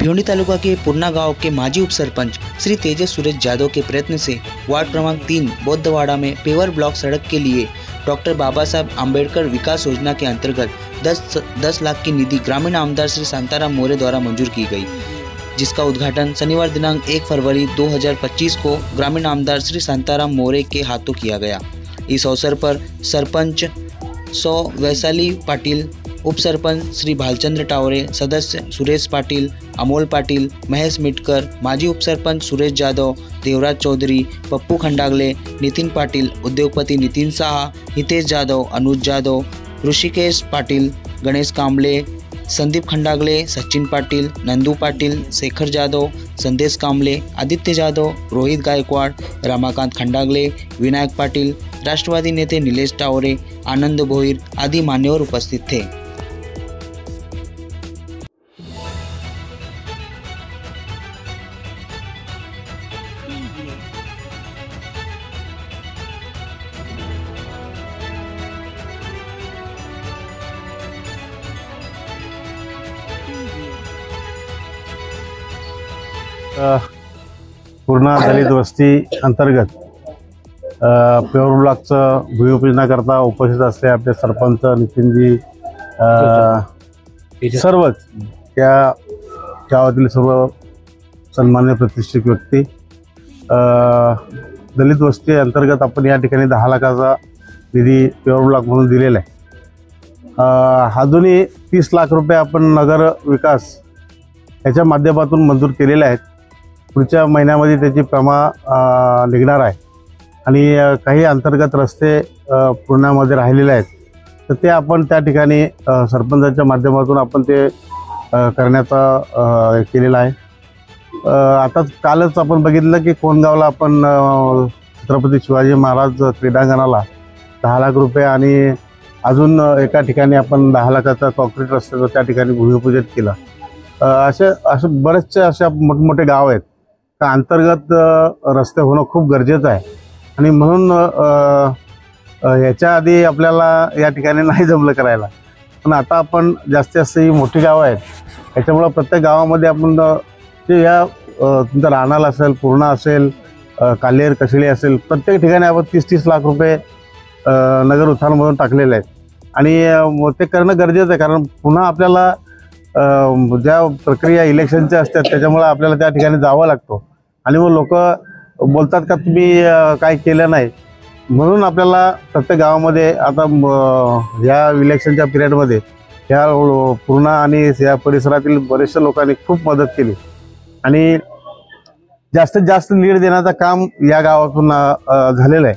भिवंडी तालुका के पूर्णा गांव के माजी उपसरपंच श्री तेजस सुरेश यादव के प्रयत्न से वार्ड क्रमांक 3 बौद्धवाड़ा में पेवर ब्लॉक सड़क के लिए डॉक्टर बाबा साहब आम्बेडकर विकास योजना के अंतर्गत 10 लाख की निधि ग्रामीण आमदार श्री शांताराम मोरे द्वारा मंजूर की गई, जिसका उद्घाटन शनिवार दिनांक 1 फरवरी 2025 को ग्रामीण आमदार श्री शांताराम मोरे के हाथों किया गया। इस अवसर पर सरपंच सौ वैशाली पाटिल, उप सरपंच श्री भालचंद्र टावरे, सदस्य सुरेश पाटिल, अमोल पाटिल, महेश मिटकर, माजी उप सरपंच सुरेश यादव, देवराज चौधरी, पप्पू खंडागले, नितिन पाटिल, उद्योगपति नितिन साहा, हितेश यादव, अनुज यादव, ऋषिकेश पाटिल, गणेश कांबले, संदीप खंडागले, सचिन पाटिल, नंदू पाटिल, शेखर यादव, संदेश कांबले, आदित्य यादव, रोहित गायकवाड़, रमाकांत खंडागले, विनायक पाटिल, राष्ट्रवादी नेते नीलेश टावरे, आनंद भोईर आदि मान्यवर उपस्थित थे। पूर्णा दलित वस्ती अंतर्गत पेवर ब्लॉकचं भूमिपूजनाकरता उपस्थित असले आपले सरपंच नितीनजी, सर्वच त्या गावातील सर्व सन्मान्य प्रतिष्ठित व्यक्ती, दलित वस्ती अंतर्गत आपण या ठिकाणी 10 लाखाचा निधी पेवर ब्लॉक म्हणून दिलेला आहे। अजूनही 30 लाख रुपये आपण नगर विकास याच्या माध्यमातून मंजूर केलेले आहेत। पुढच्या महिन्यामध्ये त्याची प्रमाण निघणार आहे आणि काही अंतर्गत रस्ते पूर्णामध्ये राहिलेले आहेत, तर ते आपण त्या ठिकाणी सरपंचाच्या माध्यमातून आपण ते करण्याचा केलेला आहे। आता कालच आपण बघितलं की कोणगावला आपण छत्रपती शिवाजी महाराज क्रीडांगणाला 10 लाख रुपये आणि अजून एका ठिकाणी आपण 10 लाखाचा कॉन्क्रीट रस्त्याचं त्या ठिकाणी भूमिपूजन केलं। असे बरेचसे अशा मोठमोठे गाव आहेत का अंतर्गत रस्ते होणं खूप गरजेचं आहे आणि म्हणून याच्या आधी आपल्याला या ठिकाणी नाही जमलं करायला, पण आता आपण जास्तीत जास्त ही मोठी गावं आहेत त्याच्यामुळं प्रत्येक गावामध्ये आपण जे या तुमचं राहणाला असेल, पूर्णा असेल, कालेर कशेळी असेल, प्रत्येक ठिकाणी आपण 30-30 लाख रुपये नगर उत्थानमधून टाकलेले आहेत आणि ते करणं गरजेचं आहे, कारण पुन्हा आपल्याला ज्या प्रक्रिया इलेक्शनच्या असतात त्याच्यामुळे आपल्याला त्या ठिकाणी जावं लागतो आणि मग लोक बोलतात का तुम्ही काय केलं नाही, म्हणून आपल्याला प्रत्येक गावामध्ये आता या इलेक्शनच्या पिरियडमध्ये ह्या पूर्णा आणि या परिसरातील बरेचशा लोकांनी खूप मदत केली आणि जास्तीत जास्त लीड देण्याचं काम या गावातून झालेलं आहे।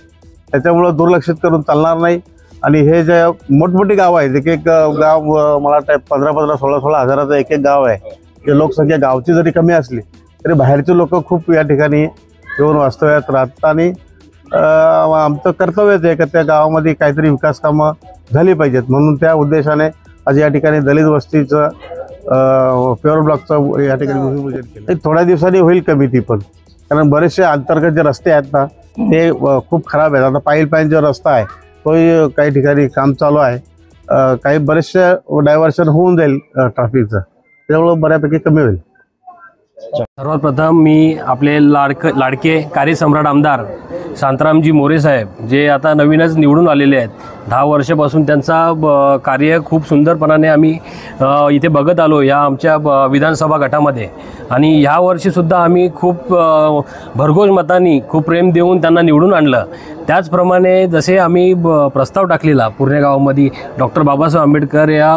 त्याच्यामुळं दुर्लक्षित करून चालणार नाही आणि हे जे मोठमोठी गाव आहेत, एक गाव मला वाटतं 15-15, 16-16 हजाराचं एक गाव आहे, जे लोकसंख्या गावची जरी कमी असली तरी बाहेरचे लोक खूप या ठिकाणी येऊन वास्तव्यात राहतात आणि आमचं कर्तव्यच आहे की त्या गावामध्ये काहीतरी विकास कामं झाली पाहिजेत, म्हणून त्या उद्देशाने आज या ठिकाणी दलित वस्तीचं पेवर ब्लॉकचं या ठिकाणी भूमिपूजन केलं। थोड्या दिवसांनी होईल कमी ती पण, कारण बरेचसे अंतर्गत जे रस्ते आहेत ना ते खूप खराब आहेत। आता पायलपाईन जो रस्ता आहे तोही काही ठिकाणी काम चालू आहे, काही बरेचसे डायव्हर्शन होऊन जाईल ट्रॅफिकचं, त्यामुळं बऱ्यापैकी कमी होईल। सर्वात प्रथम मी आपले लाडके कार्यसम्राट आमदार शांतारामजी मोरे साहेब, जे आता नवीनच निवडून आलेले आहेत, 10 वर्षापासून त्यांचा कार्य खूप सुंदरपणाने आम्ही इथे बघत आलो या आमच्या विधानसभा गटामध्ये आणि ह्या वर्षीसुद्धा आम्ही खूप भरघोस मतांनी खूप प्रेम देऊन त्यांना निवडून आणलं। त्याचप्रमाणे जसे आम्ही प्रस्ताव टाकलेला पूर्णे गावामध्ये डॉक्टर बाबासाहेब आंबेडकर या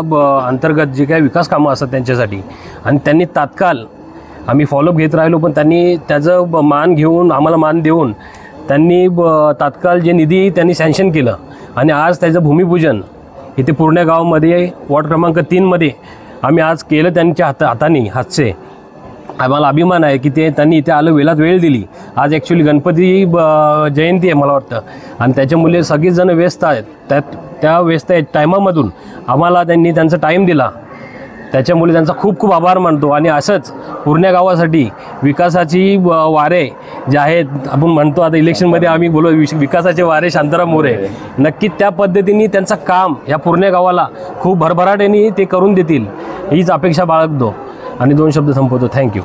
अंतर्गत जे काही विकास कामं असतात त्यांच्यासाठी, आणि त्यांनी तात्काळ आम्ही फॉलोअप घेत राहिलो, पण त्यांनी त्याचं मान घेऊन आम्हाला मान देऊन त्यांनी तात्काळ जे निधी त्यांनी सँक्शन केलं आणि आज त्याचं भूमिपूजन इथे पूर्णे गावामध्ये वॉर्ड क्रमांक 3 मध्ये आम्ही आज केलं त्यांच्या हातचे। आम्हाला अभिमान आहे की त्यांनी इथे आलं, वेळात वेळ दिली। आज ॲक्च्युली गणपती जयंती आहे मला वाटतं आणि त्याच्यामुळे सगळीच जण व्यस्त आहेत, त्या व्यस्त टायमामधून आम्हाला त्यांनी त्यांचा टाईम दिला, त्याच्यामुळे त्यांचा खूप खूप आभार मानतो। आणि असंच पूर्णे गावासाठी विकासाची वारे जे आहेत, आपण म्हणतो आता इलेक्शनमध्ये आम्ही बोलू विकासाचे वारे शांताराम मोरे, नक्की त्या पद्धतीने त्यांचं काम या पूर्णे गावाला खूप भरभराटीने ते करून देतील हीच अपेक्षा बाळगतो। आणि 2 शब्द संपवतो. थँक्यू.